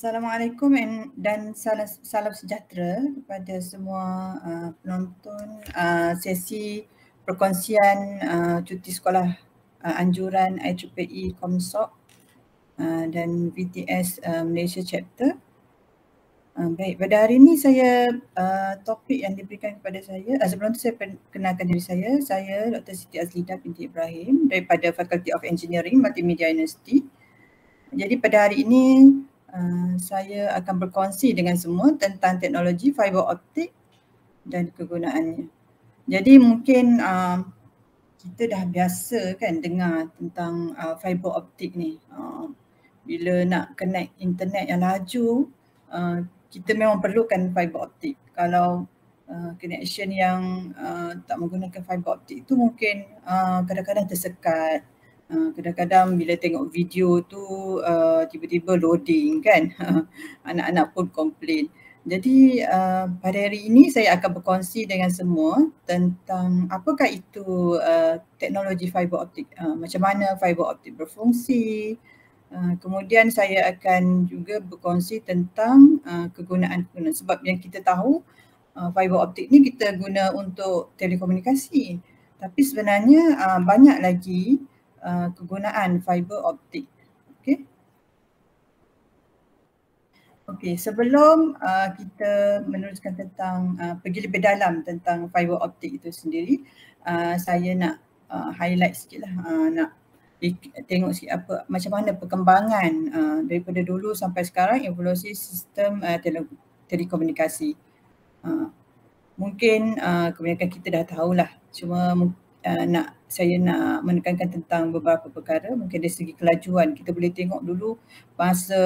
Assalamualaikum dan salam sejahtera kepada semua penonton sesi perkongsian cuti sekolah anjuran IEEE Comsoc dan VTS Malaysia Chapter. Baik, pada hari ini saya topik yang diberikan kepada saya, sebelum tu saya kenalkan diri saya Dr. Siti Azlida binti Ibrahim daripada Faculty of Engineering Multimedia University. Jadi pada hari ini saya akan berkongsi dengan semua tentang teknologi fiber optik dan kegunaannya. Jadi mungkin kita dah biasa kan dengar tentang fiber optik ni. Bila nak connect internet yang laju, kita memang perlukan fiber optik. Kalau connection yang tak menggunakan fiber optik itu mungkin kadang-kadang tersekat. Kadang-kadang bila tengok video tu tiba-tiba loading kan. Anak-anak pun komplain. Jadi pada hari ini saya akan berkongsi dengan semua tentang apakah itu teknologi fiber optik, macam mana fiber optik berfungsi. Kemudian saya akan juga berkongsi tentang kegunaan sebab yang kita tahu fiber optik ni kita guna untuk telekomunikasi. Tapi sebenarnya banyak lagi kegunaan fiber optik. Okey, sebelum kita meneruskan tentang pergi lebih dalam tentang fiber optik itu sendiri, saya nak highlight sikitlah, nak tengok sikit macam mana perkembangan daripada dulu sampai sekarang evolusi sistem telekomunikasi. Mungkin kebanyakan kita dah tahulah, cuma saya nak menekankan tentang beberapa perkara. Mungkin dari segi kelajuan kita boleh tengok dulu masa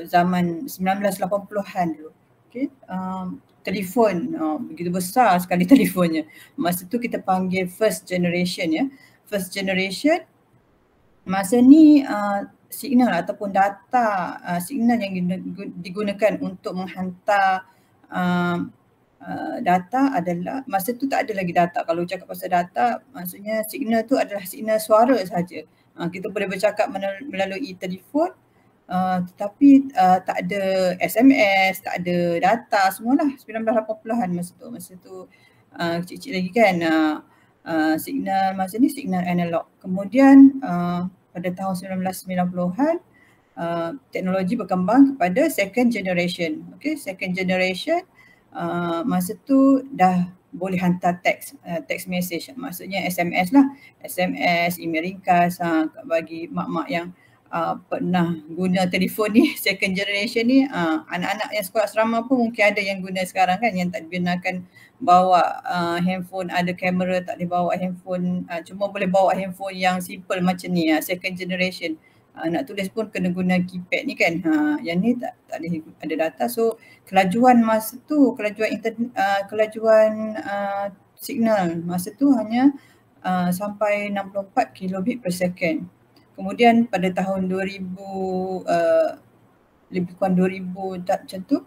zaman 1980-an dulu. Telefon begitu besar sekali telefonnya. Masa tu kita panggil first generation ya. First generation masa ni signal ataupun data signal yang digunakan untuk menghantar data adalah, masa tu tak ada lagi data. Kalau cakap pasal data, maksudnya signal tu adalah signal suara sahaja. Kita boleh bercakap melalui telefon, tetapi tak ada SMS, tak ada data, semualah 1980-an masa tu kecil-kecil lagi kan. Signal masa ni signal analog. Kemudian pada tahun 1990-an teknologi berkembang kepada second generation. Okay, second generation masa tu dah boleh hantar text message, maksudnya SMS lah, SMS, email ringkas. Bagi mak-mak yang pernah guna telefon ni, second generation ni, anak-anak yang sekolah asrama pun mungkin ada yang guna sekarang kan, yang tak dibenarkan bawa handphone, ada kamera, tak boleh bawa handphone, cuma boleh bawa handphone yang simple macam ni, second generation. Nak tulis pun kena guna keypad ni kan. Yang ni tak boleh ada data. So kelajuan masa tu, kelajuan signal masa tu hanya sampai 64 kilobit per second. Kemudian pada tahun 2000, lebih kurang 2000 macam tu,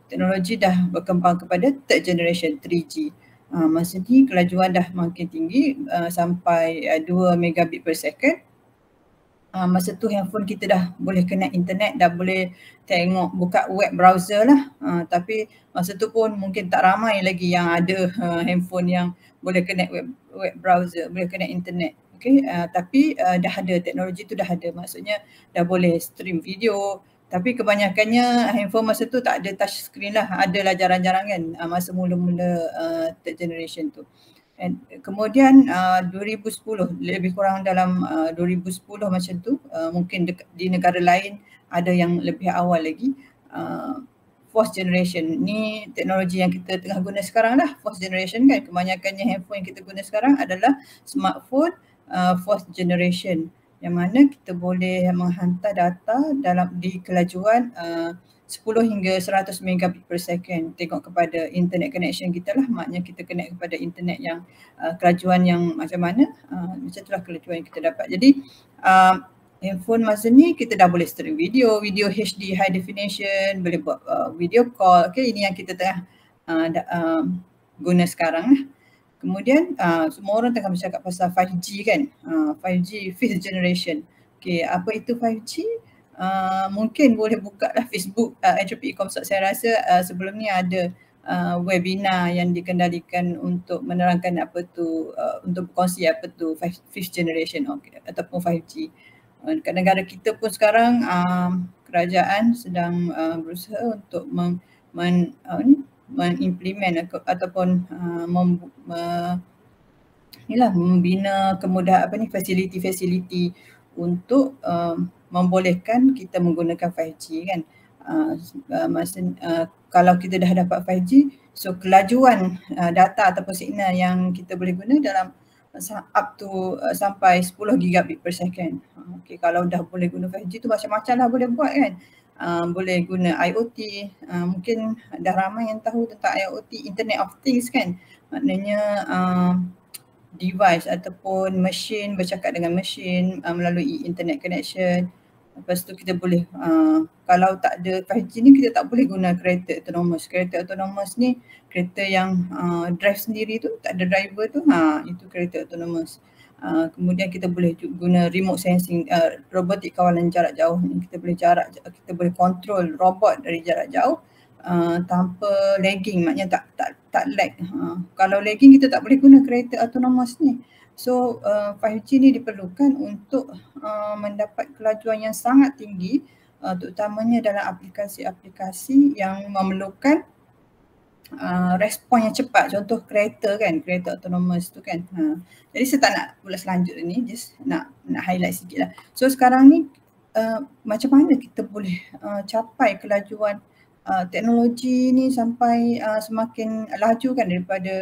teknologi dah berkembang kepada third generation 3G. Masa ni kelajuan dah makin tinggi, sampai 2 megabit per second. Masa tu handphone kita dah boleh connect internet, dah boleh tengok, buka web browser lah. Tapi masa tu pun mungkin tak ramai lagi yang ada handphone yang boleh connect web browser, boleh connect internet. Okay, tapi dah ada, teknologi tu dah ada, maksudnya dah boleh stream video. Tapi kebanyakannya handphone masa tu tak ada touch screen lah, adalah jarang-jarang kan masa mula-mula third generation tu. And kemudian 2010, lebih kurang dalam 2010 macam tu, mungkin di negara lain ada yang lebih awal lagi, fourth generation. Ni teknologi yang kita tengah guna sekarang lah, fourth generation kan. Kebanyakannya handphone yang kita guna sekarang adalah smartphone fourth generation, yang mana kita boleh menghantar data di kelajuan 10 hingga 100 megabit per second. Tengok kepada internet connection kita lah, maknanya kita connect kepada internet yang kelajuan yang macam mana, macam itulah kelajuan yang kita dapat. Jadi handphone masa ni kita dah boleh stream video HD high definition, boleh buat video call. Okay, ini yang kita tengah guna sekarang lah. Kemudian semua orang tengah bercakap pasal 5G kan, 5G fifth generation. Okay, apa itu 5G? Mungkin boleh buka lah Facebook Entropy Comsat. Saya rasa sebelum ni ada webinar yang dikendalikan untuk menerangkan apa tu, untuk berkongsi apa tu fifth generation ataupun 5G. Dekat negara kita pun sekarang kerajaan sedang berusaha untuk mengimplement ataupun membina kemudahan fasiliti-fasiliti untuk membolehkan kita menggunakan 5G kan. Kalau kita dah dapat 5G, so kelajuan data ataupun signal yang kita boleh guna dalam up to sampai 10 gigabit per second. Okay, kalau dah boleh guna 5G tu macam-macam lah boleh buat kan. Boleh guna IoT, mungkin dah ramai yang tahu tentang IoT, Internet of Things kan. Maknanya device ataupun mesin bercakap dengan mesin melalui internet connection. Lepas tu kita boleh, kalau tak ada 5G ni kita tak boleh guna kereta autonomous. Kereta autonomous ni kereta yang drive sendiri tu, tak ada driver tu, itu kereta autonomous. Kemudian kita boleh guna remote sensing, robotik kawalan jarak jauh ni. Kita boleh kontrol robot dari jarak jauh tanpa lagging, maknanya tak lag. Kalau lagging kita tak boleh guna kereta autonomous ni. So 5G ni diperlukan untuk mendapat kelajuan yang sangat tinggi, terutamanya dalam aplikasi-aplikasi yang memerlukan respon yang cepat. Contoh kereta kan, kereta autonomous tu kan. Jadi saya tak nak ulas lanjut ni, just nak highlight sikit lah. So sekarang ni macam mana kita boleh capai kelajuan teknologi ni sampai semakin laju kan daripada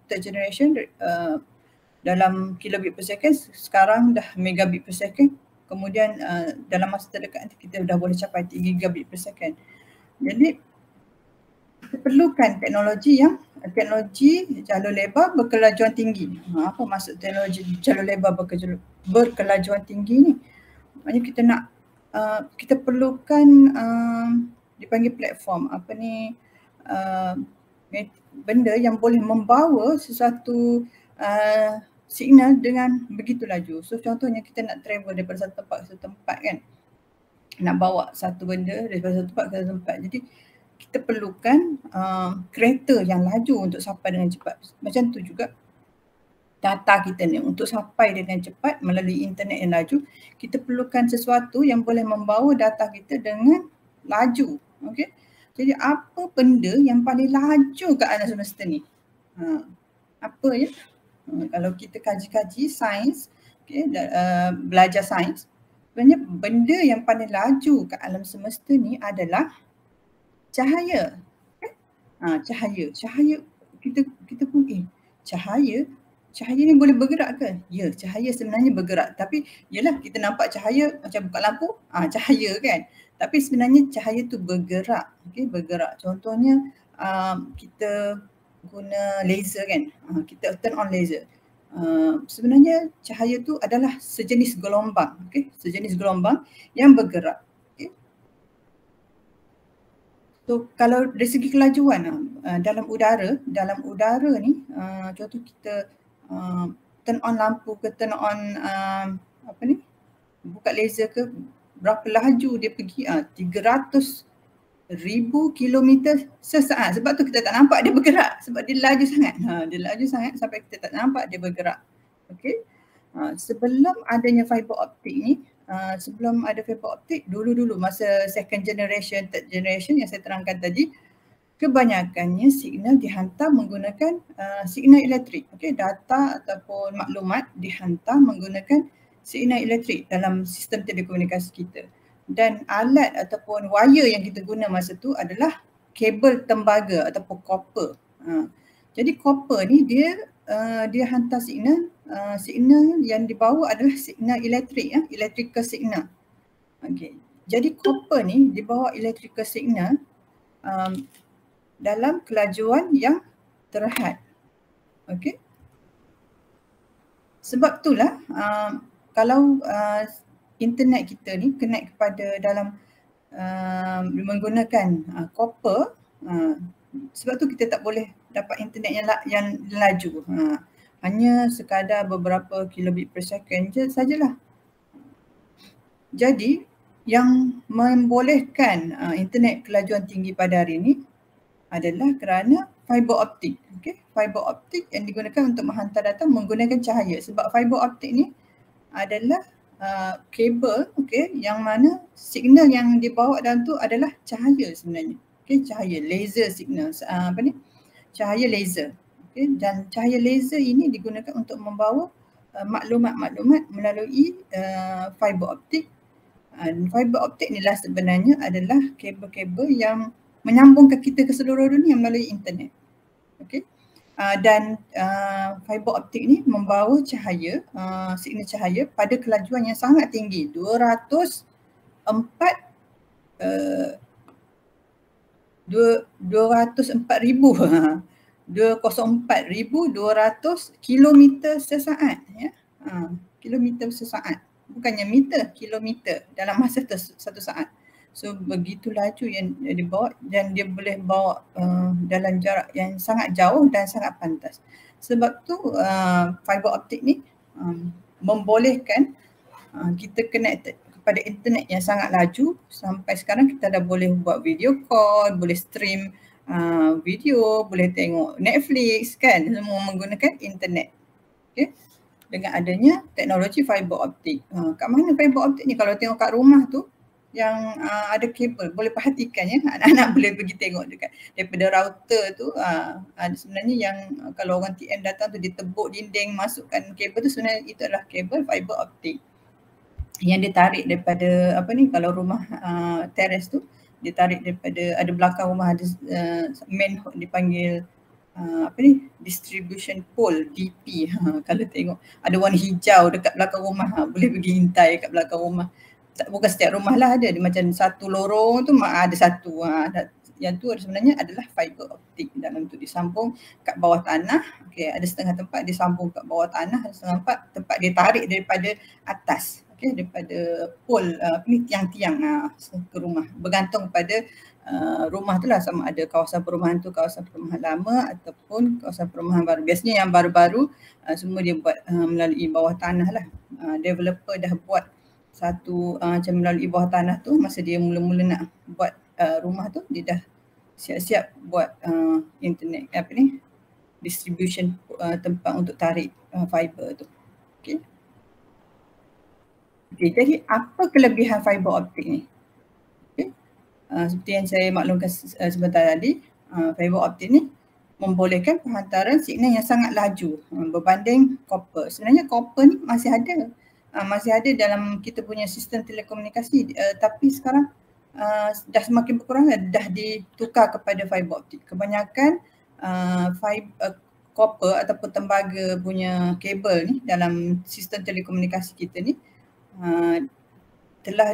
third generation, dalam kilobit per second, sekarang dah megabit per second. Kemudian dalam masa terdekat nanti kita dah boleh capai 3 gigabit per second. Jadi kita perlukan teknologi jalur lebar berkelajuan tinggi. Apa maksud teknologi jalur lebar berkelajuan tinggi ni? Maknanya kita perlukan dipanggil platform, benda yang boleh membawa sesuatu signal dengan begitu laju. So contohnya kita nak travel daripada satu tempat ke satu tempat kan, nak bawa satu benda daripada satu tempat ke satu tempat. Jadi kita perlukan kereta yang laju untuk sampai dengan cepat. Macam tu juga data kita ni, untuk sampai dengan cepat melalui internet yang laju, kita perlukan sesuatu yang boleh membawa data kita dengan laju. Okay? Jadi apa benda yang paling laju kat alam semesta ni? Apa ya? Kalau kita kaji-kaji sains, okay, belajar sains, sebenarnya benda yang paling laju kat alam semesta ni adalah cahaya. Okay? Cahaya kita pun cahaya ni boleh bergerak ke? Ya, cahaya sebenarnya bergerak. Tapi yelah, kita nampak cahaya macam buka lampu, cahaya kan. Tapi sebenarnya cahaya tu bergerak. Okay, bergerak. Contohnya kita guna laser kan. Kita turn on laser. Sebenarnya cahaya tu adalah sejenis gelombang. Okay? Sejenis gelombang yang bergerak. Okay? So kalau dari segi kelajuan dalam udara ni, contoh kita turn on lampu ke, turn on buka laser ke, berapa laju dia pergi, 300,000 kilometer sesaat. Sebab tu kita tak nampak dia bergerak, sebab dia laju sangat. Dia laju sangat sampai kita tak nampak dia bergerak. Okay. Sebelum adanya fiber optik ni, sebelum ada fiber optik, dulu masa second generation, third generation yang saya terangkan tadi, kebanyakannya signal dihantar menggunakan signal elektrik. Okay, data ataupun maklumat dihantar menggunakan signal elektrik dalam sistem telekomunikasi kita. Dan alat ataupun wire yang kita guna masa tu adalah kabel tembaga ataupun copper. Jadi copper ni dia hantar signal, signal yang dibawa adalah signal elektrik, electrical signal. Okay. Jadi copper ni dibawa electrical signal dalam kelajuan yang terhad. Okey. Sebab itulah kalau internet kita ni connect kepada dalam menggunakan copper, sebab tu kita tak boleh dapat internet yang laju. Hanya sekadar beberapa kilobit per second je sajalah. Jadi yang membolehkan internet kelajuan tinggi pada hari ini adalah kerana fiber optik. Okay? Fiber optik yang digunakan untuk menghantar data menggunakan cahaya. Sebab fiber optik ni adalah kabel, okay, yang mana signal yang dibawa dalam tu adalah cahaya sebenarnya. Okay? Cahaya, laser signal. Cahaya laser. Okay? Dan cahaya laser ini digunakan untuk membawa maklumat-maklumat melalui fiber optik. Fiber optik ni lah sebenarnya adalah kabel-kabel yang menyambungkan kita ke seluruh dunia melalui internet. Okay? Dan fiber optik ni membawa cahaya, signal cahaya pada kelajuan yang sangat tinggi, 204,000 kilometer sesaat. Ya? Kilometer sesaat. Bukannya meter, kilometer dalam masa satu saat. So begitu laju yang dibawa dan dia boleh bawa dalam jarak yang sangat jauh dan sangat pantas. Sebab tu fiber optik ni membolehkan kita connect kepada internet yang sangat laju. Sampai sekarang kita dah boleh buat video call, boleh stream video, boleh tengok Netflix kan, semua menggunakan internet. Okay? Dengan adanya teknologi fiber optik. Kat mana fiber optik ni? Kalau tengok kat rumah tu yang ada kabel, boleh perhatikan ya, anak-anak boleh pergi tengok dekat daripada router tu, sebenarnya yang kalau orang TM datang tu dia tebuk dinding, masukkan kabel tu, sebenarnya itu adalah kabel fiber optik yang ditarik daripada kalau rumah teres tu ditarik daripada, ada belakang rumah ada main dipanggil distribution pole, DP. Kalau tengok ada warna hijau dekat belakang rumah, boleh pergi hintai kat belakang rumah. Bukan setiap rumah lah ada, dia macam satu lorong tu ada satu. Yang tu sebenarnya adalah fiber optik dalam tu, disambung kat bawah tanah. Okay, ada setengah tempat disambung kat bawah tanah, ada setengah tempat dia tarik daripada atas. Okay. daripada pole tiang-tiang ke rumah, bergantung pada rumah tu lah, sama ada kawasan perumahan tu kawasan perumahan lama ataupun kawasan perumahan baru. Biasanya yang baru-baru semua dia buat melalui bawah tanah lah. Developer dah buat satu macam melalui bawah tanah tu, masa dia mula-mula nak buat rumah tu, dia dah siap-siap buat internet distribution tempat untuk tarik fiber tu. Okay. Jadi apa kelebihan fiber optik ni? Seperti yang saya maklumkan sebentar tadi, fiber optik ni membolehkan penghantaran signal yang sangat laju berbanding copper. Sebenarnya copper ni masih ada dalam kita punya sistem telekomunikasi, tapi sekarang dah semakin berkurang, dah ditukar kepada fiber optik. Kebanyakan copper ataupun tembaga punya kabel ni dalam sistem telekomunikasi kita ni telah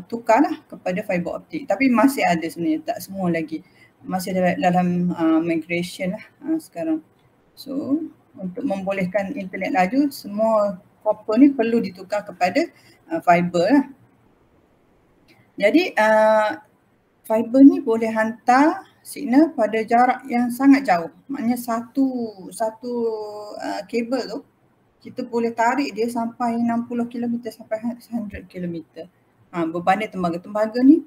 tukarlah kepada fiber optik, tapi masih ada sebenarnya, tak semua lagi, masih dalam migration lah sekarang. So untuk membolehkan internet laju, semua copper ni perlu ditukar kepada fiber lah. Jadi fiber ni boleh hantar signal pada jarak yang sangat jauh. Maknanya satu kabel tu kita boleh tarik dia sampai 60 km sampai 100 km. Berbanding tembaga ni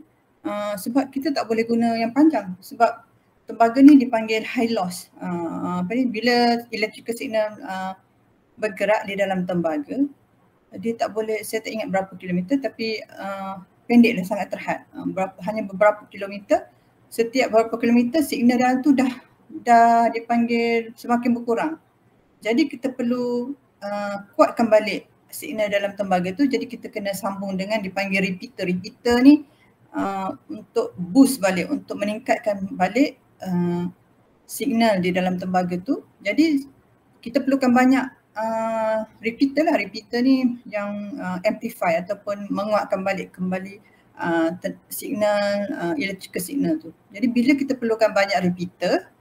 sebab kita tak boleh guna yang panjang, sebab tembaga ni dipanggil high loss. Bila electrical signal bergerak di dalam tembaga, dia tak boleh, saya tak ingat berapa kilometer, tapi pendek dan sangat terhad. Hanya beberapa kilometer, setiap beberapa kilometer signal dalam tu dah dipanggil semakin berkurang. Jadi kita perlu kuatkan balik signal dalam tembaga tu, jadi kita kena sambung dengan dipanggil repeater. Repeater ni untuk boost balik, untuk meningkatkan balik signal di dalam tembaga tu. Jadi kita perlukan banyak repeater lah. Repeater ni yang amplify ataupun menguatkan balik kembali signal, electrical signal tu. Jadi bila kita perlukan banyak repeater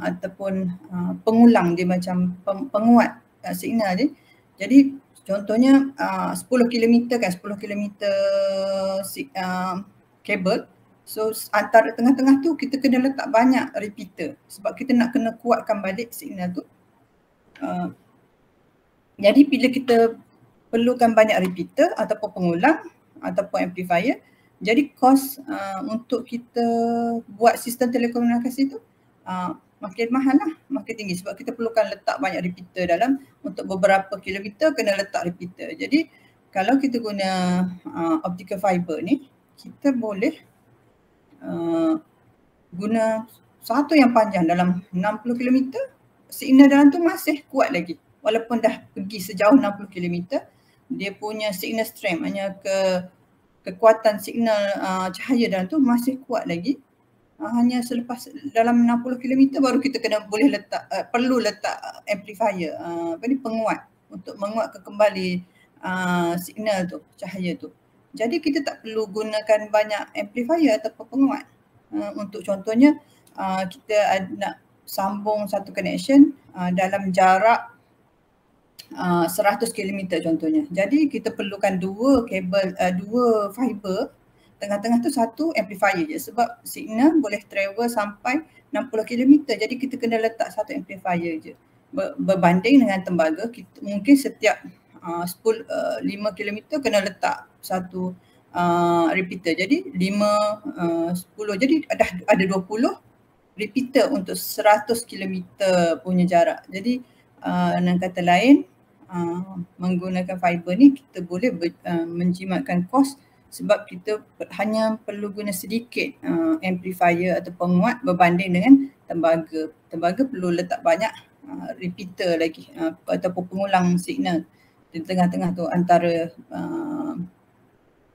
ataupun pengulang dia, macam penguat signal ni. Jadi contohnya 10 km kan, 10 km kabel. So antara tengah-tengah tu kita kena letak banyak repeater sebab kita nak kena kuatkan balik signal tu. Jadi bila kita perlukan banyak repeater ataupun pengulang ataupun amplifier, jadi kos untuk kita buat sistem telekomunikasi tu makin mahal lah, makin tinggi, sebab kita perlukan letak banyak repeater dalam, untuk beberapa kilometer kena letak repeater. Jadi kalau kita guna optical fiber ni, kita boleh guna satu yang panjang dalam 60 km, signal dalam tu masih kuat lagi. Walaupun dah pergi sejauh 60 km, dia punya signal strength, hanya kekuatan signal cahaya dalam tu masih kuat lagi. Hanya selepas dalam 60 km baru kita boleh letak, perlu letak amplifier, penguat, untuk menguatkan kembali signal tu, cahaya tu. Jadi kita tak perlu gunakan banyak amplifier ataupun penguat. Untuk contohnya kita nak sambung satu connection dalam jarak 100 km contohnya. Jadi kita perlukan dua kabel, dua fiber. Tengah-tengah tu satu amplifier je, sebab signal boleh travel sampai 60 km. Jadi kita kena letak satu amplifier je. Berbanding dengan tembaga, kita mungkin setiap 5 km kena letak satu repeater. Jadi 5, 10, jadi ada 20 repeater untuk 100 km punya jarak. Jadi dengan kata lain, menggunakan fiber ni kita boleh menjimatkan kos, sebab kita hanya perlu guna sedikit amplifier atau penguat berbanding dengan tembaga. Tembaga perlu letak banyak repeater lagi ataupun pengulang signal di tengah-tengah tu,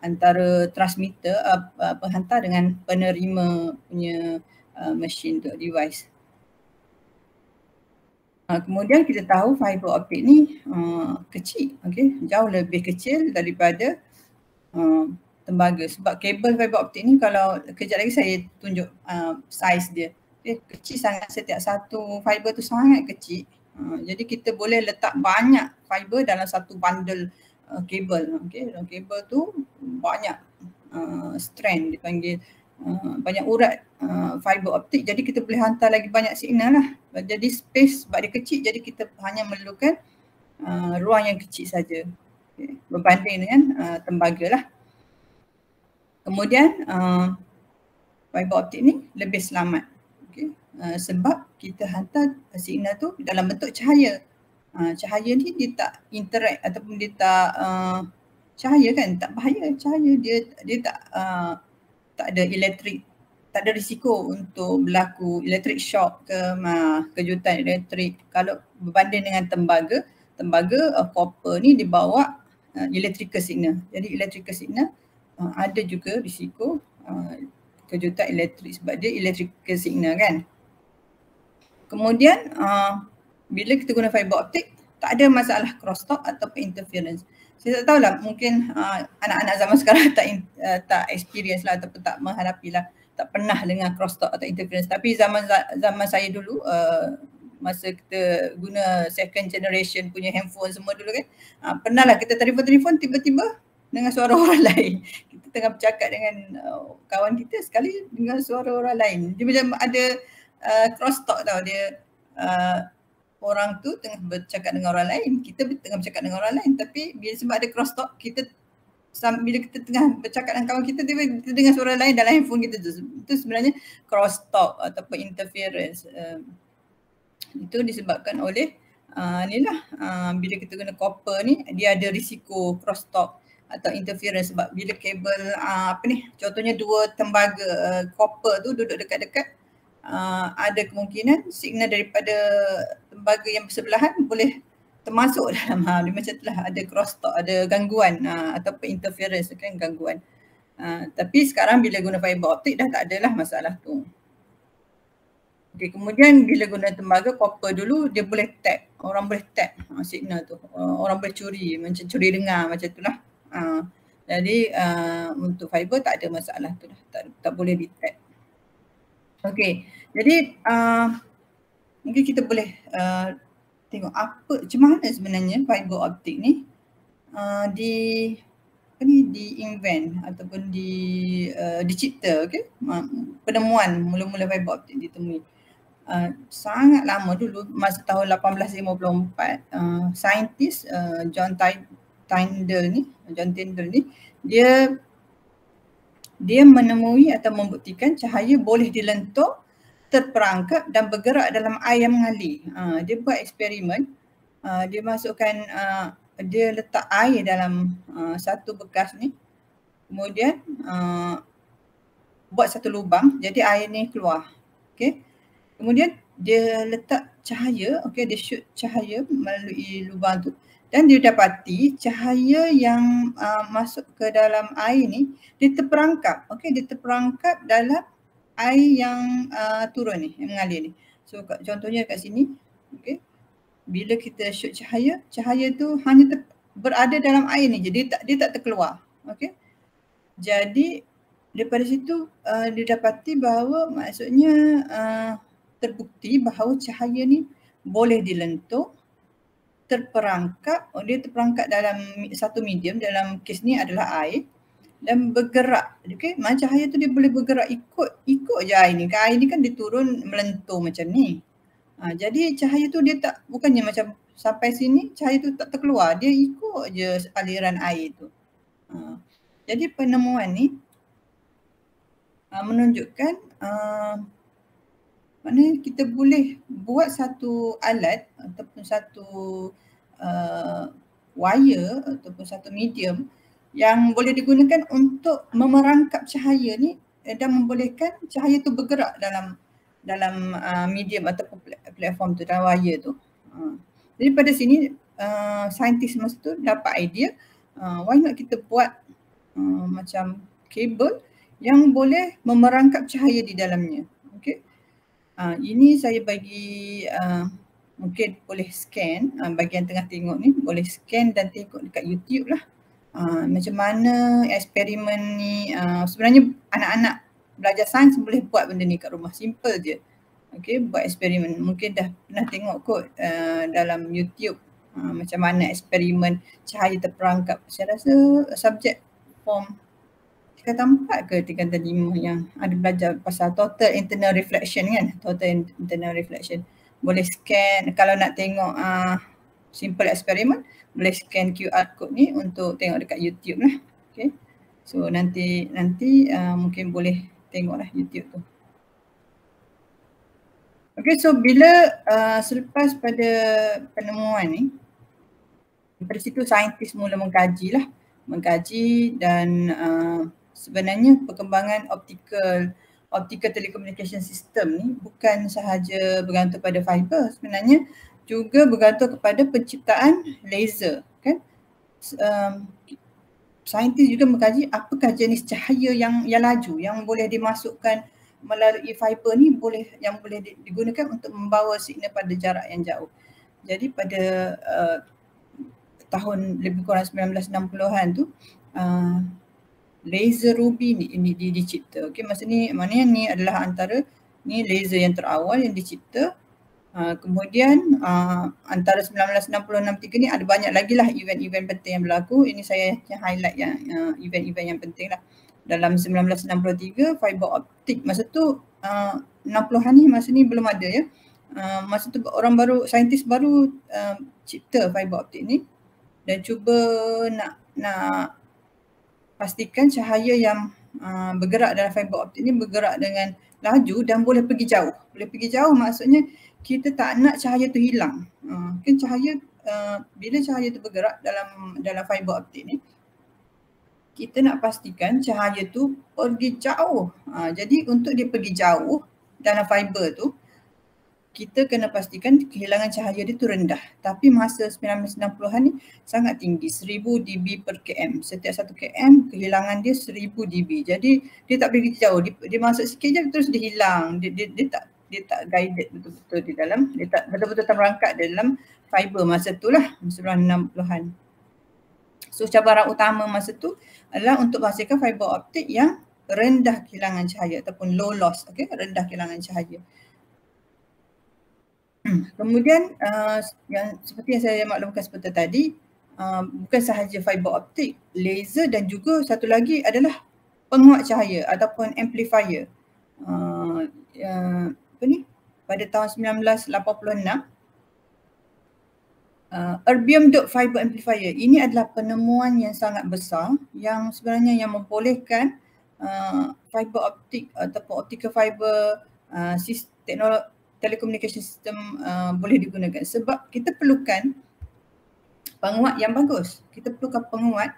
antara transmitter, penghantar dengan penerima punya mesin tu, device. Kemudian kita tahu fiber optik ni kecil, jauh lebih kecil daripada tembaga, sebab kabel fiber optik ni, kalau kejap lagi saya tunjuk saiz dia, kecil sangat. Setiap satu fiber tu sangat kecil. Jadi kita boleh letak banyak fiber dalam satu bundle kabel. Okay, dalam kabel tu banyak strand dipanggil, banyak urat fiber optik, jadi kita boleh hantar lagi banyak signal lah. Jadi space sebab dia kecil, jadi kita hanya memerlukan ruang yang kecil saja, okay, berbanding dengan tembaga lah. Kemudian fiber optik ni lebih selamat, okay, sebab kita hantar signal tu dalam bentuk cahaya. Cahaya ni dia tak interact ataupun dia tak cahaya kan tak bahaya, cahaya dia tak ada elektrik, tak ada risiko untuk berlaku electric shock ke kejutan elektrik. Kalau berbanding dengan tembaga copper ni dibawa electrical signal. Jadi electrical signal ada juga risiko kejutan elektrik sebab dia electrical signal kan. Kemudian bila kita guna fiber optik tak ada masalah crosstalk ataupun interference. Saya tak tahulah, mungkin anak-anak zaman sekarang tak experience lah ataupun tak menghadapi lah, tak pernah dengar crosstalk atau interference. Tapi zaman saya dulu masa kita guna second generation punya handphone semua dulu kan, pernah lah kita telefon tiba-tiba dengar suara orang lain. Kita tengah bercakap dengan kawan kita, sekali dengar suara orang lain. Dia macam ada crosstalk tau, dia orang tu tengah bercakap dengan orang lain, kita tengah bercakap dengan orang lain, tapi sebab ada crosstalk, bila kita tengah bercakap dengan kawan kita, kita dengar suara lain dalam handphone kita tu. Itu sebenarnya crosstalk ataupun interference. Itu disebabkan oleh bila kita guna copper ni, dia ada risiko crosstalk atau interference sebab bila kabel contohnya dua tembaga copper tu duduk dekat-dekat, ada kemungkinan signal daripada tembaga yang bersebelahan boleh termasuk dalam dia macam itulah, ada crosstalk, ada gangguan ataupun interference kan, gangguan. Tapi sekarang bila guna fiber optik dah tak adalah masalah tu. Okay, kemudian bila guna tembaga copper dulu, dia boleh tap, orang boleh tap signal tu, orang boleh curi, macam curi dengar macam itulah. Jadi untuk fiber tak ada masalah tu dah, tak boleh di tap. Okay, jadi mungkin kita boleh tengok macam mana sebenarnya fiber optik ni di-invent ataupun dicipta, okay? Penemuan mula-mula fiber optik ditemui sangat lama dulu, masa tahun 1854. Saintis John Tyndall ni, dia menemui atau membuktikan cahaya boleh dilentur, terperangkap dan bergerak dalam air yang mengalir. Dia buat eksperimen, dia masukkan, dia letak air dalam satu bekas ni, kemudian buat satu lubang, jadi air ni keluar. Okay. Kemudian dia letak cahaya, okay, dia shoot cahaya melalui lubang tu, dan dia dapati cahaya yang masuk ke dalam air ni, dia terperangkap, okay, dia terperangkap dalam air yang turun ni, yang mengalir ni. So contohnya kat sini, okay, bila kita shoot cahaya tu hanya berada dalam air ni je, dia tak terkeluar, okay. Jadi daripada situ didapati bahawa maksudnya terbukti bahawa cahaya ni boleh dilentur, terperangkap, dia terperangkap dalam satu medium, dalam kes ni adalah air, dan bergerak. Okay, macam cahaya tu dia boleh bergerak ikut je air ni. Air ni kan dia turun melentur macam ni. Jadi cahaya tu dia tak, bukannya macam sampai sini cahaya tu tak terkeluar, dia ikut je aliran air tu. Jadi penemuan ni menunjukkan maknanya kita boleh buat satu alat ataupun satu wire ataupun satu medium yang boleh digunakan untuk memerangkap cahaya ni dan membolehkan cahaya tu bergerak dalam medium ataupun platform tu, dalam wire tu. Jadi pada sini saintis masa tu dapat idea, why not kita buat macam kabel yang boleh memerangkap cahaya di dalamnya. Okay. Ini saya bagi mungkin boleh scan, bagi yang tengah tengok ni boleh scan dan tengok dekat YouTube lah. Macam mana eksperimen ni, sebenarnya anak-anak belajar sains boleh buat benda ni kat rumah, simple je. Okay, buat eksperimen, mungkin dah pernah tengok kot dalam YouTube macam mana eksperimen cahaya terperangkap. Saya rasa subjek form tingkatan 4 ke tingkatan 5 yang ada belajar pasal total internal reflection kan, total internal reflection. Boleh scan, kalau nak tengok simple eksperimen, boleh scan QR code ni untuk tengok dekat YouTube lah. Okay. So nanti mungkin boleh tengoklah YouTube tu. Okay, so bila selepas pada penemuan ni, dari situ saintis mula mengkaji dan sebenarnya perkembangan optical telecommunication system ni bukan sahaja bergantung pada fiber, sebenarnya juga bergantung kepada penciptaan laser kan. Saintis juga mengkaji apakah jenis cahaya yang laju yang boleh dimasukkan melalui fiber ni boleh digunakan untuk membawa signal pada jarak yang jauh. Jadi pada tahun lebih kurang 1960-an tu laser ruby ni dicipta. Okey, masa ni maknanya ni adalah antara ni laser yang terawal yang dicipta. Kemudian antara 1960-63 ni ada banyak lagi lah event-event penting yang berlaku. Ini saya highlight yang event-event yang penting lah. Dalam 1963 fiber optik masa tu 60-an ni masa ni belum ada ya. Masa tu saintis baru cipta fiber optik ni dan cuba nak pastikan cahaya yang bergerak dalam fiber optik ni bergerak dengan laju dan boleh pergi jauh. Boleh pergi jauh maksudnya kita tak nak cahaya tu hilang. Kan cahaya bila cahaya tu bergerak dalam fiber optik ni, kita nak pastikan cahaya tu pergi jauh. Jadi untuk dia pergi jauh dalam fiber tu, kita kena pastikan kehilangan cahaya dia tu rendah. Tapi masa 1960-an ni sangat tinggi, 1000 dB per km. Setiap 1 km kehilangan dia 1000 dB. Jadi dia tak pergi jauh, dia masuk sikit je terus dia hilang. Dia tak guided betul-betul di dalam, dia tak betul-betul terperangkap dalam fiber masa tu lah, 1960-an. So cabaran utama masa tu adalah untuk menghasilkan fiber optik yang rendah kehilangan cahaya ataupun low loss, okay? Rendah kehilangan cahaya. Kemudian yang seperti yang saya maklumkan seperti tadi, bukan sahaja fiber optik, laser dan juga satu lagi adalah penguat cahaya ataupun amplifier. Pada tahun 1986, erbium doped fiber amplifier ini adalah penemuan yang sangat besar yang sebenarnya yang membolehkan fiber optik ataupun optical fiber teknologi telecommunication system boleh digunakan sebab kita perlukan penguat yang bagus. Kita perlukan penguat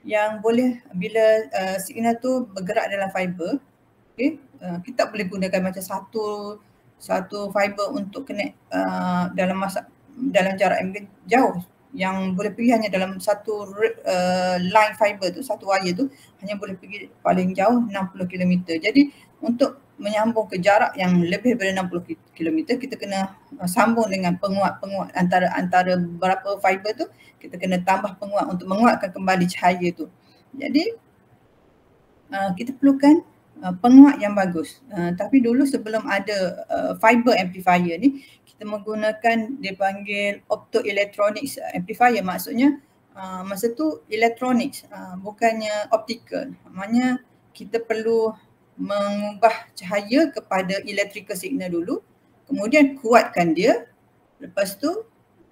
yang boleh bila signal tu bergerak dalam fiber, okay, kita tak boleh gunakan macam satu fiber untuk connect dalam jarak yang jauh. Yang boleh pergi hanya dalam satu line fiber tu, satu wire tu hanya boleh pergi paling jauh 60 km. Jadi untuk menyambung ke jarak yang lebih daripada 60 km, kita kena sambung dengan penguat antara berapa fiber tu, kita kena tambah penguat untuk menguatkan kembali cahaya tu. Jadi kita perlukan penguat yang bagus. Tapi dulu sebelum ada fiber amplifier ni, kita menggunakan dipanggil optoelectronics amplifier. Maksudnya masa tu electronics, bukannya optical. Maknanya kita perlu mengubah cahaya kepada electrical signal dulu, kemudian kuatkan dia, lepas tu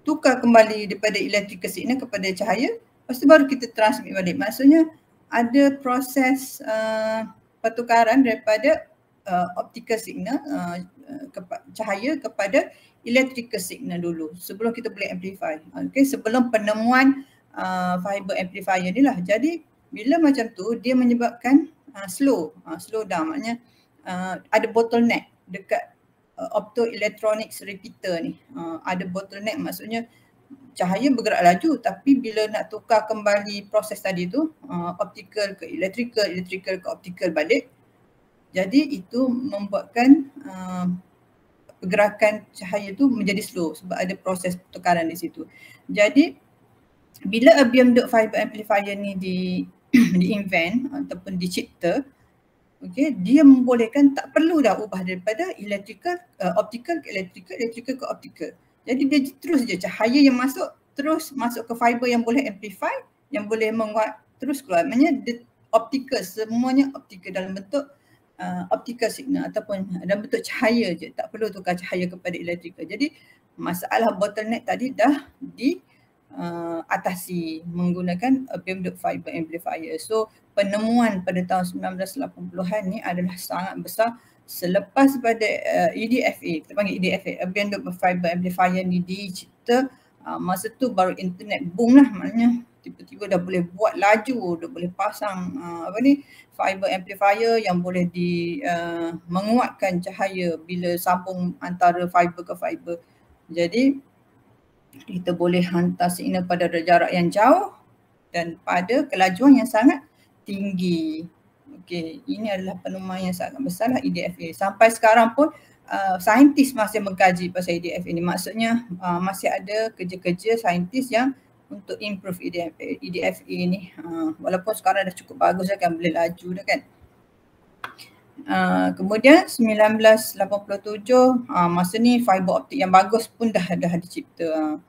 tukar kembali daripada electrical signal kepada cahaya, lepas tu baru kita transmit balik. Maksudnya ada proses pertukaran daripada optical signal, cahaya kepada electrical signal dulu sebelum kita boleh amplify. Okay, sebelum penemuan fiber amplifier ni lah. Jadi bila macam tu dia menyebabkan slow down, maknanya ada bottleneck dekat optoelectronics repeater ni. Ada bottleneck maksudnya cahaya bergerak laju tapi bila nak tukar kembali proses tadi tu optical ke electrical ke optical balik, jadi itu membuatkan pergerakan cahaya tu menjadi slow sebab ada proses pertukaran di situ. Jadi bila erbium doped fiber amplifier ni di-invent ataupun dicipta, okay, dia membolehkan tak perlu dah ubah daripada optical ke electrical ke optical. Jadi dia terus je cahaya yang masuk terus masuk ke fiber yang boleh amplify, yang boleh menguat terus keluar. Maksudnya optical, semuanya optical dalam bentuk optical signal ataupun dalam bentuk cahaya je, tak perlu tukar cahaya kepada elektrikal. Jadi masalah bottleneck tadi dah atasi menggunakan beam fiber amplifier. So penemuan pada tahun 1980-an ni adalah sangat besar selepas pada EDFA, kita panggil EDFA, beam fiber amplifier ni dicipta. Masa tu baru internet boom lah, maknanya tiba-tiba dah boleh buat laju, dah boleh pasang fiber amplifier yang boleh menguatkan cahaya bila sambung antara fiber ke fiber. Jadi kita boleh hantar signal pada jarak yang jauh dan pada kelajuan yang sangat tinggi. Okey, ini adalah penemuan yang sangat besar lah EDFA. Sampai sekarang pun saintis masih mengkaji pasal EDFA ni. Maksudnya masih ada kerja-kerja saintis yang untuk improve EDFA ni. Walaupun sekarang dah cukup bagus dah kan, boleh laju dah kan. Kemudian 1987 masa ni fiber optik yang bagus pun dah dicipta.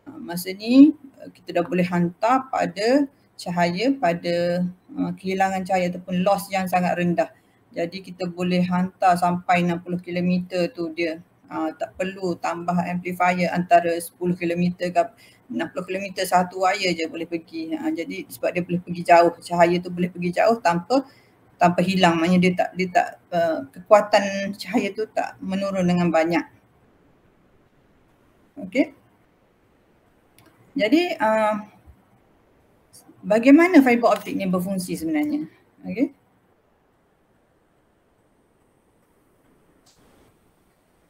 Masa ni kita dah boleh hantar pada cahaya pada kehilangan cahaya ataupun loss yang sangat rendah. Jadi kita boleh hantar sampai 60 km tu dia. Tak perlu tambah amplifier antara 10 km ke 60 km satu wire je boleh pergi. Jadi sebab dia boleh pergi jauh, cahaya tu boleh pergi jauh tanpa hilang. Maknanya dia tak kekuatan cahaya tu tak menurun dengan banyak. Okey. Jadi bagaimana fiber optik ni berfungsi sebenarnya? Okey.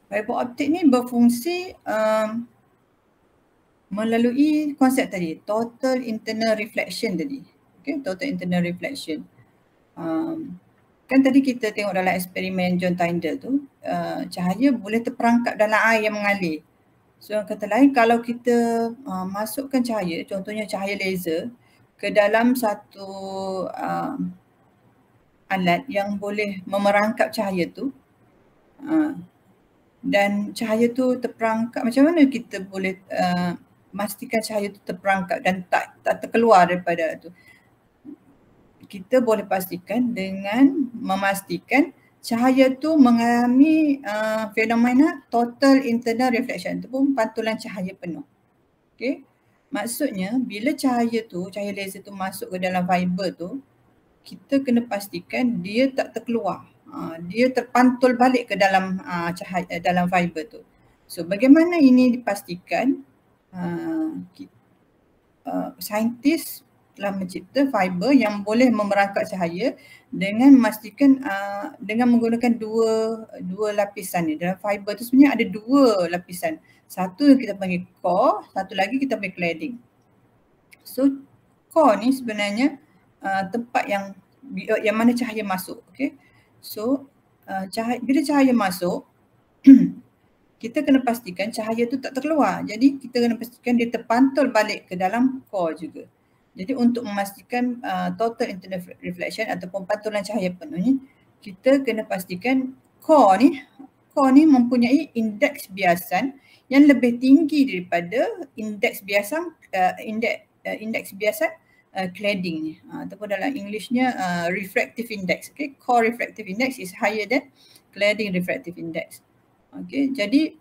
Fiber optik ni berfungsi melalui konsep tadi, total internal reflection tadi. Okay, total internal reflection. Kan tadi kita tengok dalam eksperimen John Tyndall tu, cahaya boleh terperangkap dalam air yang mengalir. So kata lain, kalau kita masukkan cahaya, contohnya cahaya laser ke dalam satu alat yang boleh memerangkap cahaya tu, dan cahaya tu terperangkap, macam mana kita boleh pastikan cahaya tu terperangkap dan tak terkeluar daripada tu? Kita boleh pastikan dengan memastikan cahaya tu mengalami fenomena total internal reflection, itu pun pantulan cahaya penuh. Okay? Maksudnya bila cahaya laser tu masuk ke dalam fiber tu, kita kena pastikan dia tak terkeluar. Dia terpantul balik ke dalam cahaya dalam fiber tu. So bagaimana ini dipastikan? Saintis telah mencipta fiber yang boleh memerangkap cahaya dengan memastikan dengan menggunakan dua lapisan ni. Dalam fiber tu sebenarnya ada dua lapisan. Satu kita panggil core, satu lagi kita panggil cladding. So core ni sebenarnya tempat yang mana cahaya masuk. Okay? So bila cahaya masuk, kita kena pastikan cahaya tu tak terkeluar. Jadi kita kena pastikan dia terpantul balik ke dalam core juga. Jadi untuk memastikan total internal reflection ataupun pantulan cahaya penuh ni, kita kena pastikan core ni mempunyai indeks biasan yang lebih tinggi daripada indeks biasan cladding ni, ataupun dalam Englishnya refractive index. Okay, core refractive index is higher than cladding refractive index. Okay, jadi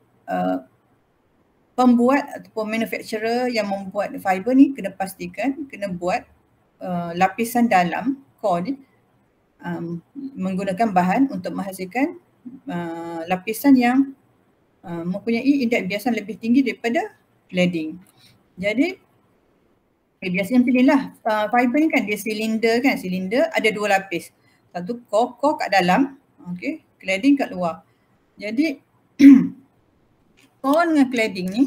pembuat ataupun manufacturer yang membuat fiber ni kena pastikan, kena buat lapisan dalam core ni menggunakan bahan untuk menghasilkan lapisan yang mempunyai indeks biasan lebih tinggi daripada cladding. Jadi biasanya pilihlah fiber ni kan dia silinder ada dua lapis. Satu core kat dalam, okey, cladding kat luar. Jadi core dengan cladding ni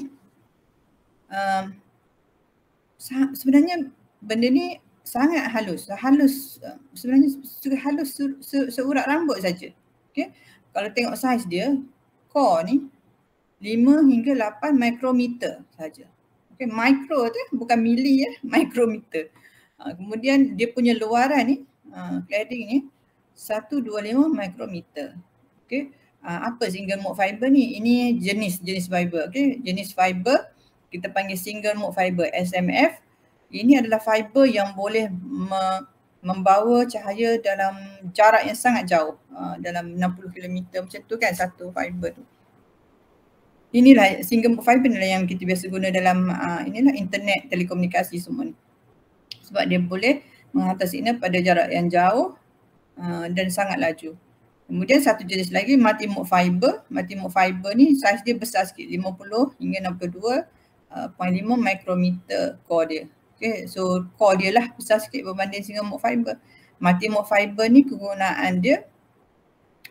sebenarnya benda ni sangat halus. Sebenarnya halus seurat rambut saja. Okey. Kalau tengok saiz dia, core ni 5 hingga 8 mikrometer saja. Okey, mikro tu bukan mili ya, mikrometer. Kemudian dia punya luaran ni, cladding ni 125 mikrometer. Okey. Apa single mode fiber ni? Ini jenis fiber. Okey, jenis fiber kita panggil single mode fiber SMF. Ini adalah fiber yang boleh membawa cahaya dalam jarak yang sangat jauh, dalam 60 km macam tu kan satu fiber tu. Inilah single mode fiber inilah yang kita biasa guna dalam inilah internet telekomunikasi semua ni. Sebab dia boleh menghantar signal pada jarak yang jauh dan sangat laju. Kemudian satu jenis lagi multi-mode fiber. Multi-mode fiber ni saiz dia besar sikit, 50 hingga 62.5 mikrometer core dia. Okay, so core dia lah besar sikit berbanding single mode fiber. Multi-mode fiber ni kegunaan dia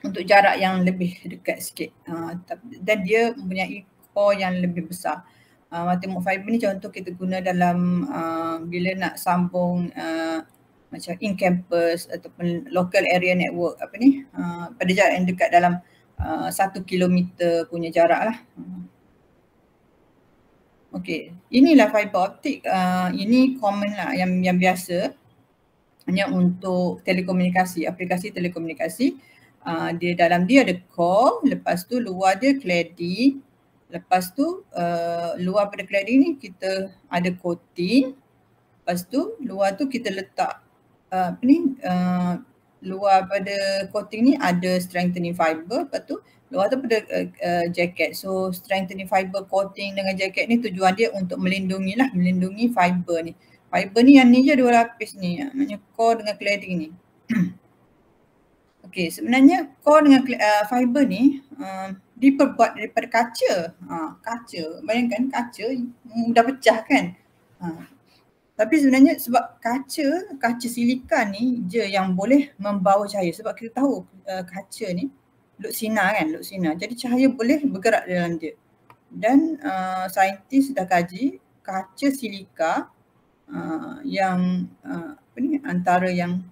untuk jarak yang lebih dekat sikit dan dia mempunyai core yang lebih besar. Multi-mode fiber ni contoh kita guna dalam bila nak sambung macam in-campus ataupun local area network pada jarak yang dekat dalam 1 kilometer punya jarak lah. Okey, inilah fiber optik. Ini common lah yang biasa hanya untuk telekomunikasi, aplikasi telekomunikasi. Dia dalam dia ada core, lepas tu luar dia cladding, lepas tu luar pada cladding ni kita ada coating, lepas tu luar tu kita letak luar pada coating ni ada strengthening fiber, lepas tu luar tu pada jacket. So strengthening fiber coating dengan jacket ni tujuan dia untuk melindungi fiber ni. Fiber ni yang ni je 2 lapis ni, maknanya core dengan cladding ni. Okey, sebenarnya core dengan fiber ni diperbuat daripada kaca. Kaca, bayangkan kaca mudah pecah kan. Tapi sebenarnya sebab kaca silika ni je yang boleh membawa cahaya. Sebab kita tahu kaca ni luk sinar kan, luk sinar. Jadi cahaya boleh bergerak dalam dia. Dan saintis dah kaji kaca silika yang antara yang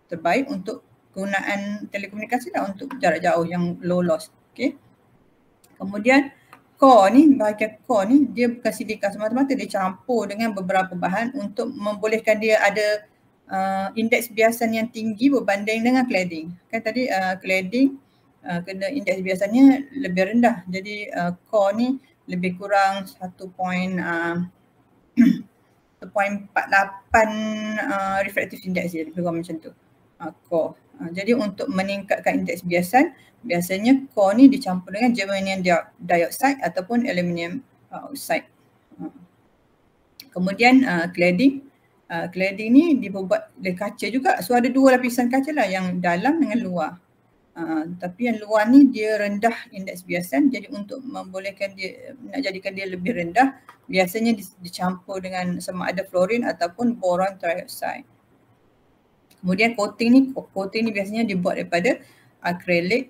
terbaik untuk kegunaan telekomunikasi lah, untuk jarak jauh yang low loss. Okay. Kemudian core ni, bahagian core ni dia bukan silika semata-mata, dia campur dengan beberapa bahan untuk membolehkan dia ada indeks biasan yang tinggi berbanding dengan cladding. Kan tadi cladding kena indeks biasannya lebih rendah. Jadi core ni lebih kurang 1.48 refractive index dia, lebih kurang macam tu. Core. Jadi untuk meningkatkan indeks biasan, biasanya core ni dicampur dengan germanium dioxide ataupun aluminium oxide. Kemudian cladding. Cladding ni dibuat dari kaca juga. So ada 2 lapisan kaca lah, yang dalam dengan luar. Tapi yang luar ni dia rendah indeks biasan, jadi untuk membolehkan dia, nak jadikan dia lebih rendah, biasanya dicampur dengan sama ada fluorine ataupun boron trioxide. Kemudian coating ni biasanya dibuat daripada akrilik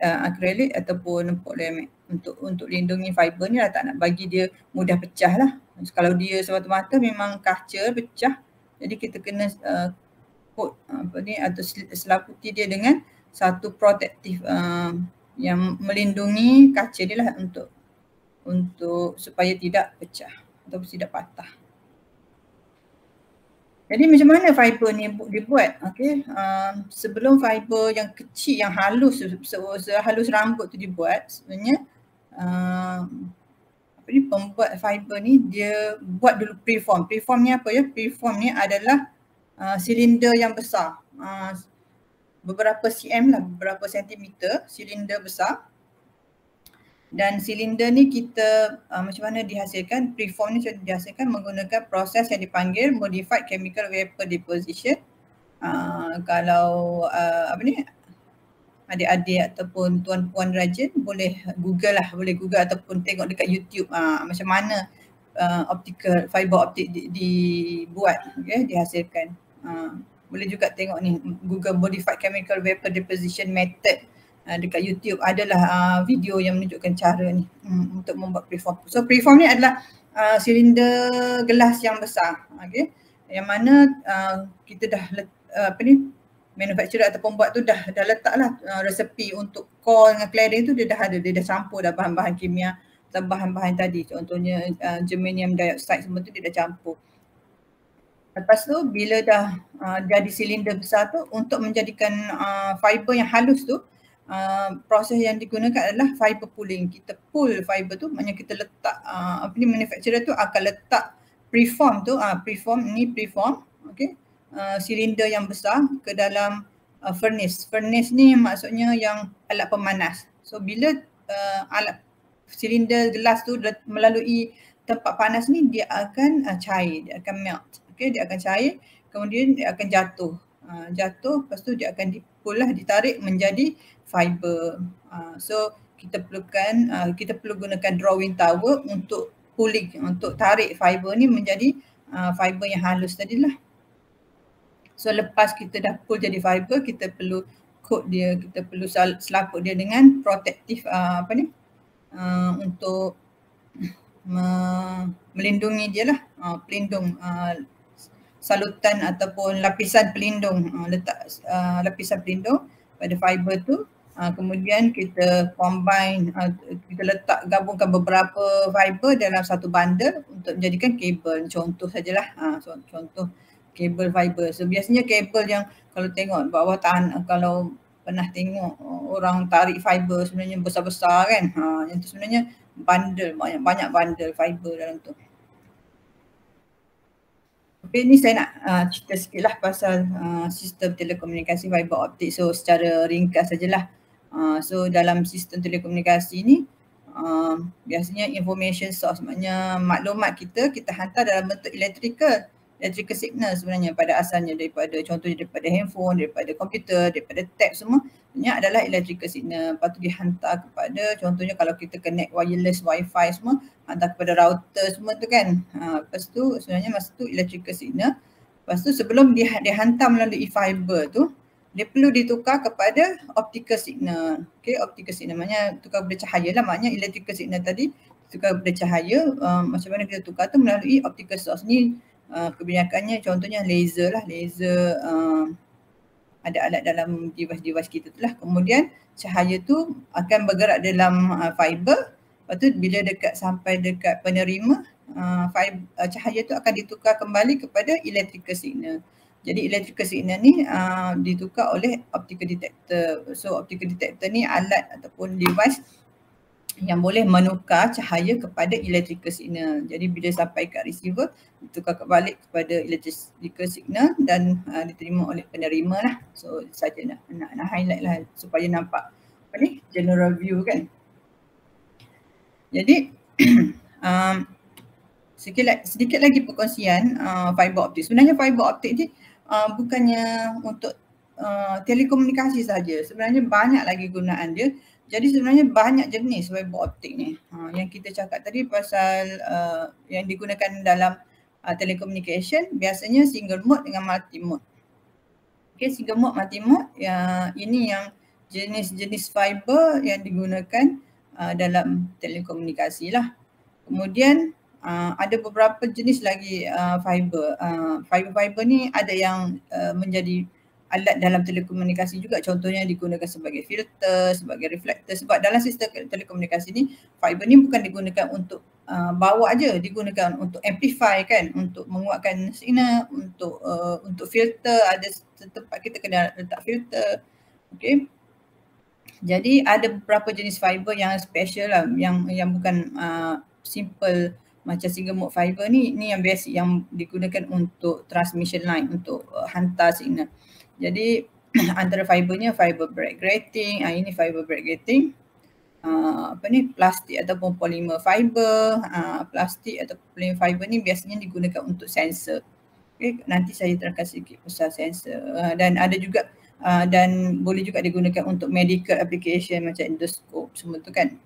ataupun polyamide untuk lindungi fiber ni lah, tak nak bagi dia mudah pecah lah. Kalau dia semata-mata memang kaca pecah, jadi kita kena coat atau selaputi dia dengan satu protektif yang melindungi kaca dia lah untuk supaya tidak pecah atau tidak patah. Jadi macam mana fiber ni dibuat? Okay. Sebelum fiber yang kecil, yang halus, sehalus rambut tu dibuat, sebenarnya pembuat fiber ni dia buat dulu preform. Preform ni apa ya? Preform ni adalah silinder yang besar. Beberapa cm lah, beberapa sentimeter silinder besar. Dan silinder ni kita macam mana dihasilkan? Preform ni dihasilkan menggunakan proses yang dipanggil modified chemical vapor deposition. Kalau adik-adik ataupun tuan-puan rajin boleh Google lah, ataupun tengok dekat YouTube macam mana fiber optik dibuat, okay, dihasilkan. Boleh juga tengok ni, Google modified chemical vapor deposition method. Dekat YouTube adalah video yang menunjukkan cara ni untuk membuat preform. So preform ni adalah silinder gelas yang besar, okay, yang mana kita dah manufacturer atau pembuat tu dah letaklah resepi untuk core dengan cladding tu, dia dah ada, dia dah campur dah bahan-bahan kimia atau bahan-bahan tadi, contohnya germanium dioxide semua tu dia dah campur. Lepas tu bila dah jadi silinder besar tu, untuk menjadikan fiber yang halus tu, proses yang digunakan adalah fiber pooling. Kita pull fiber tu, maknanya kita letak manufacturer tu akan letak preform tu, preform, okey, silinder yang besar ke dalam furnace. Furnace ni maksudnya yang alat pemanas. So bila alat silinder gelas tu melalui tempat panas ni, dia akan cair, dia akan melt. Okey, dia akan cair, kemudian dia akan jatuh. Jatuh, lepas tu dia akan di-pull lah, ditarik menjadi fiber. So kita perlu gunakan drawing tower untuk pulling, untuk tarik fiber ni menjadi fiber yang halus tadilah. So lepas kita dah pull jadi fiber, kita perlu coat dia, kita perlu selaput dia dengan protective untuk melindungi dia lah, pelindung, salutan ataupun lapisan pelindung, letak lapisan pelindung pada fiber tu. Kemudian kita combine, kita gabungkan beberapa fiber dalam satu bundle untuk menjadikan kabel. Contoh sajalah, contoh kabel fiber. So biasanya kabel yang kalau tengok bawah tanah, kalau pernah tengok orang tarik fiber sebenarnya besar-besar kan, yang tu sebenarnya bundle, banyak bundle fiber dalam tu. Okay, ni saya nak cerita sikit lah pasal sistem telekomunikasi fiber optik. So secara ringkas sajalah. So dalam sistem telekomunikasi ni biasanya information source, maknanya maklumat kita hantar dalam bentuk electrical signal sebenarnya pada asalnya, contohnya daripada handphone, daripada komputer, daripada tab, semua sebenarnya adalah electrical signal. Lepas tu dihantar kepada, contohnya kalau kita connect wireless wifi semua, hantar kepada router semua tu kan. Lepas tu sebenarnya masa tu electrical signal. Lepas tu sebelum dihantar melalui fiber tu, dia perlu ditukar kepada optical signal. Okay, optical signal maknanya tukar kepada cahaya lah, maknanya electrical signal tadi tukar kepada cahaya. Macam mana kita tukar tu? Melalui optical source ni. Kebanyakannya contohnya laser lah, laser, ada alat dalam device kita tu lah. Kemudian cahaya tu akan bergerak dalam fiber. Lepas tu bila sampai dekat penerima, cahaya tu akan ditukar kembali kepada electrical signal. Jadi electrical signal ni ditukar oleh optical detector. So optical detector ni alat ataupun device yang boleh menukar cahaya kepada electrical signal. Jadi bila sampai kat receiver, ditukar balik kepada electrical signal dan diterima oleh penerima lah. So saja nak highlight lah supaya nampak general view kan. Jadi sedikit lagi perkongsian fiber optik. Sebenarnya fiber optik ni bukannya untuk telekomunikasi saja. Sebenarnya banyak lagi gunaan dia. Jadi sebenarnya banyak jenis fiber optik ni. Yang kita cakap tadi pasal yang digunakan dalam telecommunication, biasanya single mode dengan multi mode. Okay, single mode, multi mode, ini yang jenis-jenis fiber yang digunakan dalam telekomunikasi lah. Kemudian ada beberapa jenis lagi fiber. Fiber ni ada yang menjadi alat dalam telekomunikasi juga, contohnya digunakan sebagai filter, sebagai reflektor. Sebab dalam sistem telekomunikasi ni, fiber ni bukan digunakan untuk bawa aja, digunakan untuk amplify kan, untuk menguatkan signal, untuk filter, ada tempat kita kena letak filter. Okay. Jadi ada beberapa jenis fiber yang special lah, yang bukan simple macam single mode fiber ni yang basic, yang digunakan untuk transmission line, untuk hantar signal. Jadi antara fibernya fiber bright grating, ini fiber bright grating, plastik ataupun polymer fiber. Plastik atau polymer fiber ni biasanya digunakan untuk sensor. Okay, nanti saya terangkan sedikit pasal sensor. Dan ada juga dan boleh juga digunakan untuk medical application macam endoscope semua tu kan.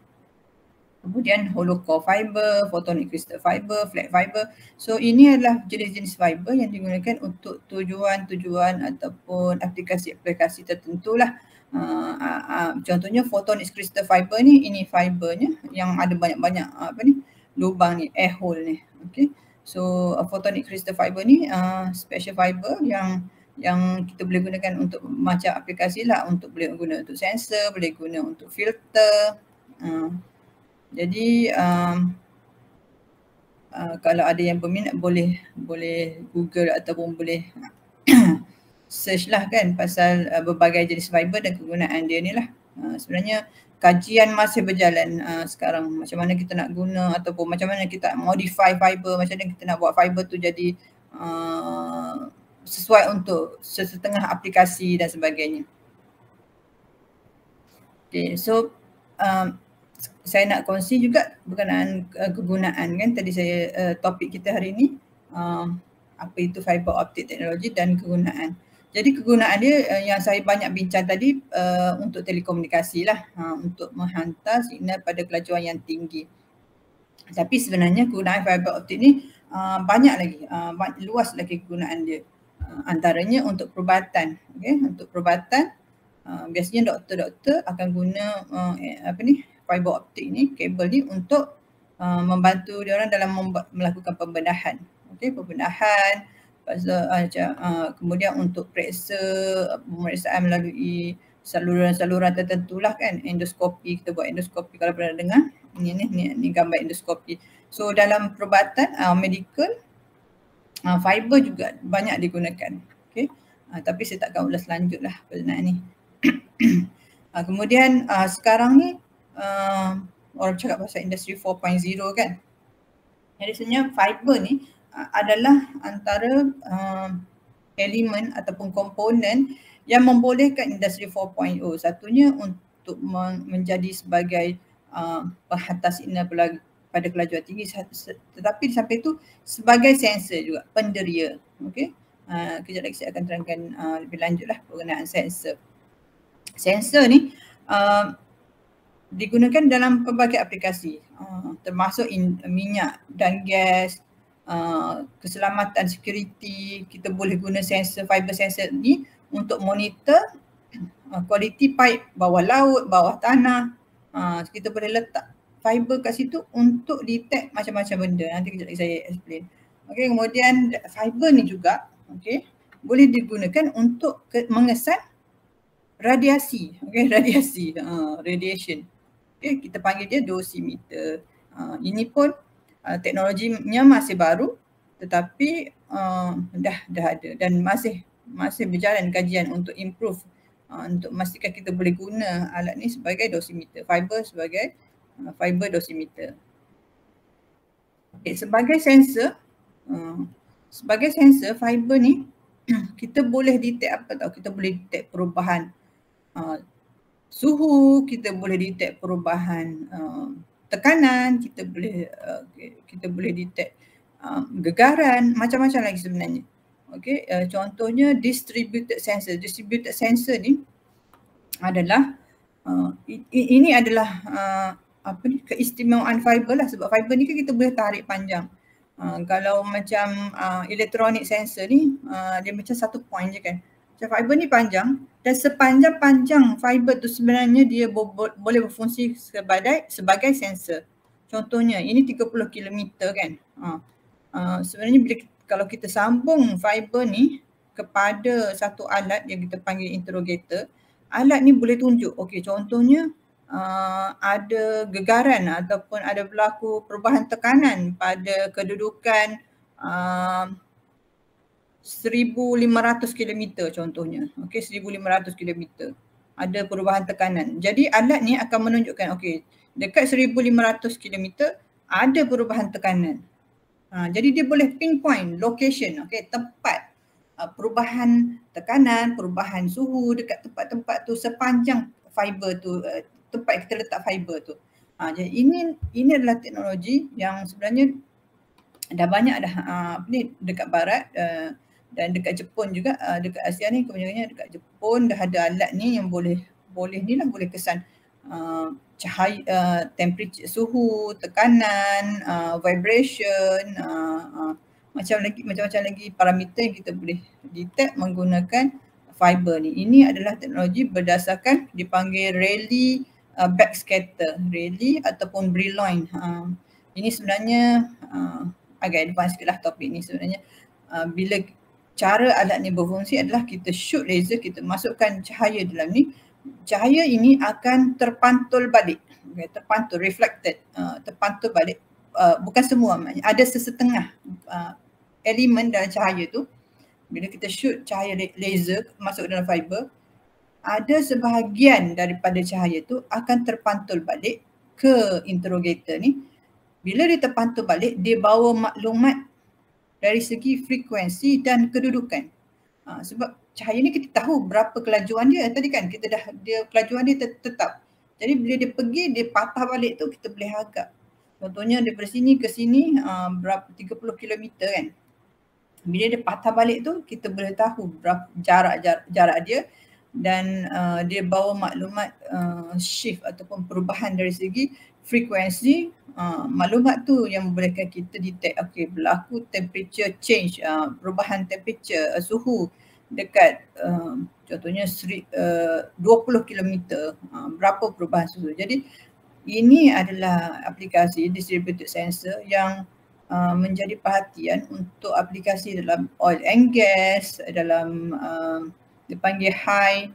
Kemudian hollow core fiber, photonic crystal fiber, flat fiber. So ini adalah jenis-jenis fiber yang digunakan untuk tujuan-tujuan ataupun aplikasi-aplikasi tertentu lah. Contohnya photonic crystal fiber ni, ini fibernya yang ada banyak-banyak lubang ni, air hole ni. Okay. So photonic crystal fiber ni special fiber yang kita boleh gunakan untuk macam aplikasi lah, boleh guna untuk sensor, boleh guna untuk filter. Jadi kalau ada yang berminat boleh Google ataupun boleh search lah kan pasal berbagai jenis fiber dan kegunaan dia ni lah. Sebenarnya kajian masih berjalan sekarang, macam mana kita nak guna ataupun macam mana kita modify fiber, macam mana kita nak buat fiber tu jadi sesuai untuk setengah aplikasi dan sebagainya. Okay, so saya nak kongsi juga berkenaan kegunaan kan, tadi saya topik kita hari ini apa itu fiber optic teknologi dan kegunaan. Jadi kegunaan dia yang saya banyak bincang tadi untuk telekomunikasi lah, untuk menghantar signal pada kelajuan yang tinggi. Tapi sebenarnya kegunaan fiber optic ni banyak lagi, luas lagi kegunaan dia. Antaranya untuk perubatan, okay? Untuk perubatan biasanya doktor-doktor akan guna fiber optic ni, kabel ni untuk membantu dia orang dalam melakukan pembedahan, okay? Pembedahan, kemudian untuk pemeriksaan melalui saluran-saluran tertentu lah kan, endoskopi, kita buat endoskopi kalau pernah dengar, ni gambar endoskopi. So dalam perubatan medical, fiber juga banyak digunakan, okay? Tapi saya tak akan ulas lanjut lah berkenaan ni. Kemudian sekarang ni orang cakap pasal industri 4.0 kan. Jadi sebenarnya fiber ni adalah antara elemen ataupun komponen yang membolehkan industri 4.0. Satunya untuk menjadi sebagai penghantar signal pada kelajuan tinggi, tetapi di samping itu sebagai sensor juga, penderia. Okay? Kejap lagi saya akan terangkan lebih lanjut lah penggunaan sensor. Sensor ni digunakan dalam pelbagai aplikasi, termasuk minyak dan gas, keselamatan, security. Kita boleh guna sensor, fiber sensor ni untuk monitor kualiti pipe bawah laut, bawah tanah. Kita boleh letak fiber kat situ untuk detect macam-macam benda. Nanti kejap lagi saya explain. Okay, kemudian fiber ni juga boleh digunakan untuk mengesan radiasi, radiasi, radiation. Okay, kita panggil dia dosimeter. Ini pun teknologinya masih baru, tetapi dah ada dan masih berjalan kajian untuk improve, untuk memastikan kita boleh guna alat ni sebagai dosimeter, fiber sebagai fiber dosimeter. Okay, sebagai sensor fiber ni kita boleh detect apa tau? Kita boleh detect perubahan suhu, kita boleh detect perubahan tekanan, kita boleh detect gegaran, macam-macam lagi sebenarnya. Okay, contohnya distributed sensor. Distributed sensor ni adalah ini adalah keistimewaan fiber lah, sebab fiber ni kan kita boleh tarik panjang. Kalau macam electronic sensor ni dia macam satu point je kan. Macam fiber ni panjang, dan sepanjang-panjang fiber tu sebenarnya dia boleh berfungsi sebagai sensor. Contohnya ini 30 km kan. Sebenarnya kalau kita sambung fiber ni kepada satu alat yang kita panggil interrogator, alat ni boleh tunjuk, okey, contohnya ada gegaran ataupun ada berlaku perubahan tekanan pada kedudukan 1,500 km contohnya. Okey, 1,500 km. Ada perubahan tekanan. Jadi alat ni akan menunjukkan, okey, dekat 1,500 km ada perubahan tekanan. Jadi dia boleh pinpoint location, okey, tempat perubahan tekanan, perubahan suhu dekat tempat-tempat tu sepanjang fiber tu, tempat kita letak fiber tu. Jadi ini adalah teknologi yang sebenarnya dah banyak dah dekat barat dan dekat Jepun juga, dekat Asia ni kebanyakannya dekat Jepun dah ada alat ni yang boleh kesan cahaya, temperature, suhu, tekanan, vibration, macam-macam lagi parameter yang kita boleh detect menggunakan fiber ni. Ini adalah teknologi berdasarkan dipanggil Rayleigh backscatter, Rayleigh ataupun Brillouin. Ini sebenarnya agak advance sikit lah topik ni sebenarnya. Bila cara alat ni berfungsi adalah kita shoot laser, kita masukkan cahaya dalam ni, cahaya ini akan terpantul balik, terpantul, reflected, terpantul balik. Bukan semua, ada sesetengah elemen dalam cahaya tu. Bila kita shoot cahaya laser masuk dalam fiber, ada sebahagian daripada cahaya tu akan terpantul balik ke interrogator ni. Bila dia terpantul balik, dia bawa maklumat dari segi frekuensi dan kedudukan. Sebab cahaya ni kita tahu berapa kelajuan dia tadi kan, kita dah, dia kelajuan dia tetap. Jadi bila dia pergi, dia patah balik tu, kita boleh agak. Contohnya daripada sini ke sini berapa 30 km kan. Bila dia patah balik tu, kita boleh tahu berapa jarak dia, dan dia bawa maklumat shift ataupun perubahan dari segi frekuensi. Maklumat tu yang membolehkan kita detect, okey, berlaku temperature change, perubahan temperature, suhu dekat contohnya 20 km, berapa perubahan suhu. Jadi ini adalah aplikasi distributed sensor yang menjadi perhatian untuk aplikasi dalam oil and gas, dalam dipanggil high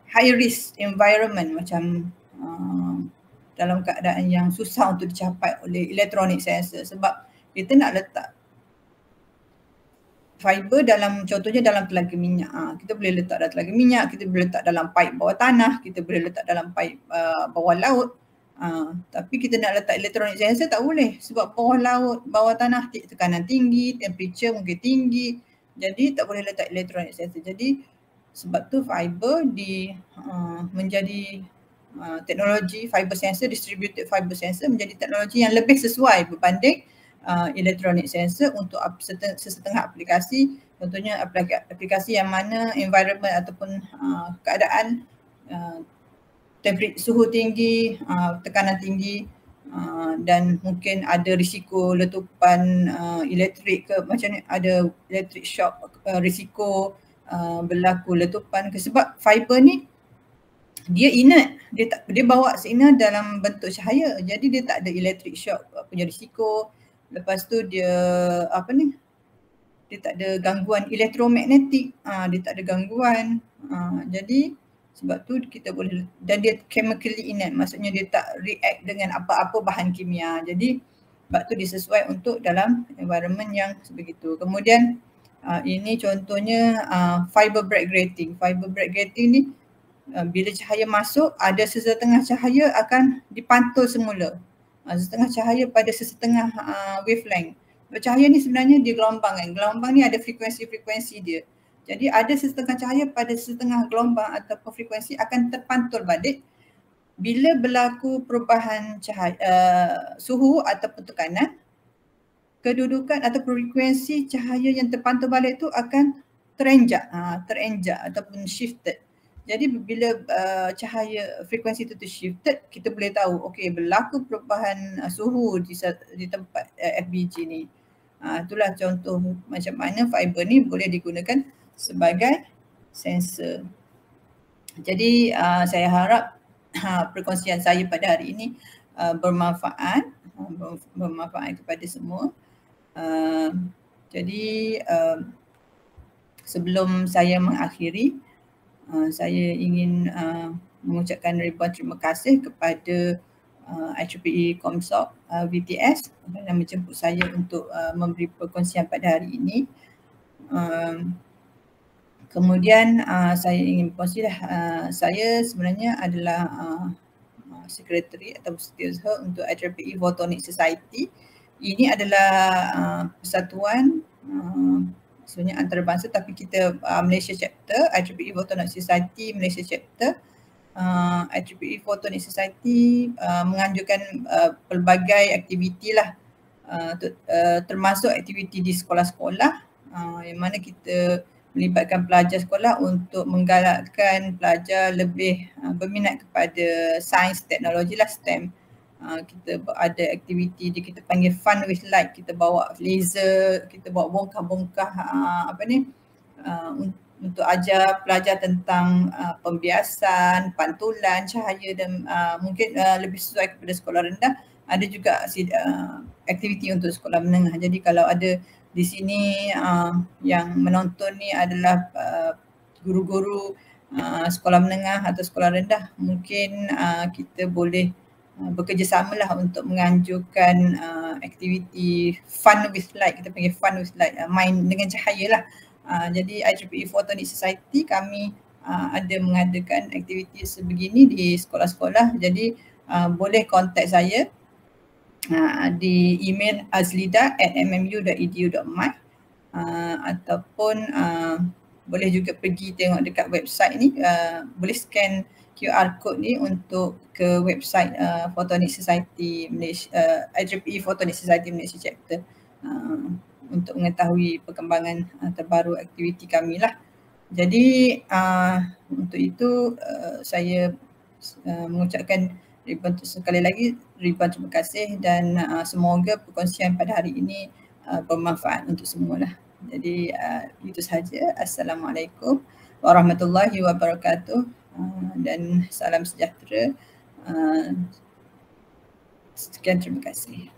high risk environment, macam dalam keadaan yang susah untuk dicapai oleh electronic sensor. Sebab kita nak letak fiber dalam, contohnya dalam telaga minyak, kita boleh letak dalam telaga minyak, kita boleh letak dalam paip bawah tanah, kita boleh letak dalam paip bawah laut. Tapi kita nak letak electronic sensor tak boleh, sebab bawah laut, bawah tanah tekanan tinggi, temperature mungkin tinggi, jadi tak boleh letak electronic sensor. Jadi sebab tu fiber menjadi teknologi fiber sensor, distributed fiber sensor menjadi teknologi yang lebih sesuai berbanding electronic sensor untuk sesetengah aplikasi. Contohnya aplikasi yang mana environment ataupun keadaan suhu tinggi, tekanan tinggi, dan mungkin ada risiko letupan elektrik ke, macam ni, ada electric shock, risiko berlaku letupan ke. Sebab fiber ni dia inert, dia bawa signal dalam bentuk cahaya, jadi dia tak ada electric shock punya risiko. Lepas tu dia dia tak ada gangguan elektromagnetik, dia tak ada gangguan. Jadi sebab tu kita boleh, dan dia chemically inert, maksudnya dia tak react dengan apa-apa bahan kimia. Jadi sebab tu disesuai untuk dalam environment yang sebegitu. Kemudian ini contohnya fiber bright grating. Fiber bright grating ni bila cahaya masuk, ada sesetengah cahaya akan dipantul semula. Setengah cahaya pada sesetengah wavelength. Cahaya ni sebenarnya dia gelombang kan. Gelombang ni ada frekuensi-frekuensi dia. Jadi ada setengah cahaya pada setengah gelombang ataupun frekuensi akan terpantul balik bila berlaku perubahan cahaya, suhu ataupun tekanan, kedudukan atau frekuensi cahaya yang terpantul balik tu akan terenjak ataupun shifted. Jadi bila cahaya frekuensi itu shifted, kita boleh tahu okey, berlaku perubahan suhu di tempat FBG ni. Itulah contoh macam mana fiber ni boleh digunakan sebagai sensor. Jadi saya harap perkongsian saya pada hari ini bermanfaat kepada semua. Jadi sebelum saya mengakhiri, saya ingin mengucapkan ribuan terima kasih kepada IEEE Comsoc VTS kerana menjemput saya untuk memberi perkongsian pada hari ini. Kemudian saya ingin berkongsilah, saya sebenarnya adalah sekretari atau setiausaha untuk IEEE Photonic Society. Ini adalah persatuan sebenarnya antarabangsa, tapi kita Malaysia chapter, IEEE Photonic Society Malaysia chapter. IEEE Photonic Society menganjurkan pelbagai aktiviti lah, termasuk aktiviti di sekolah-sekolah yang mana kita melibatkan pelajar sekolah untuk menggalakkan pelajar lebih berminat kepada sains, teknologi lah, STEM. Kita ada aktiviti kita panggil Fun with Light. Kita bawa laser, kita bawa bongkah-bongkah untuk ajar pelajar tentang pembiasan, pantulan, cahaya, dan mungkin lebih sesuai kepada sekolah rendah. Ada juga aktiviti untuk sekolah menengah. Jadi kalau ada di sini yang menonton ni adalah guru-guru sekolah menengah atau sekolah rendah, mungkin kita boleh bekerjasamalah untuk menganjurkan aktiviti Fun with Light. Kita panggil Fun with Light, main dengan cahaya lah. Jadi IEEE Photonic Society kami ada mengadakan aktiviti sebegini di sekolah-sekolah. Jadi boleh kontak saya di email azlida@mmu.edu.my ataupun boleh juga pergi tengok dekat website ni, boleh scan QR code ni untuk ke website Photonic Society Malaysia, IEEE Photonic Society Malaysia Chapter untuk mengetahui perkembangan terbaru aktiviti kami lah. Jadi untuk itu saya mengucapkan sekali lagi ribuan terima kasih dan semoga perkongsian pada hari ini bermanfaat untuk semua lah. Jadi itu sahaja. Assalamualaikum warahmatullahi wabarakatuh dan salam sejahtera. Sekian, terima kasih.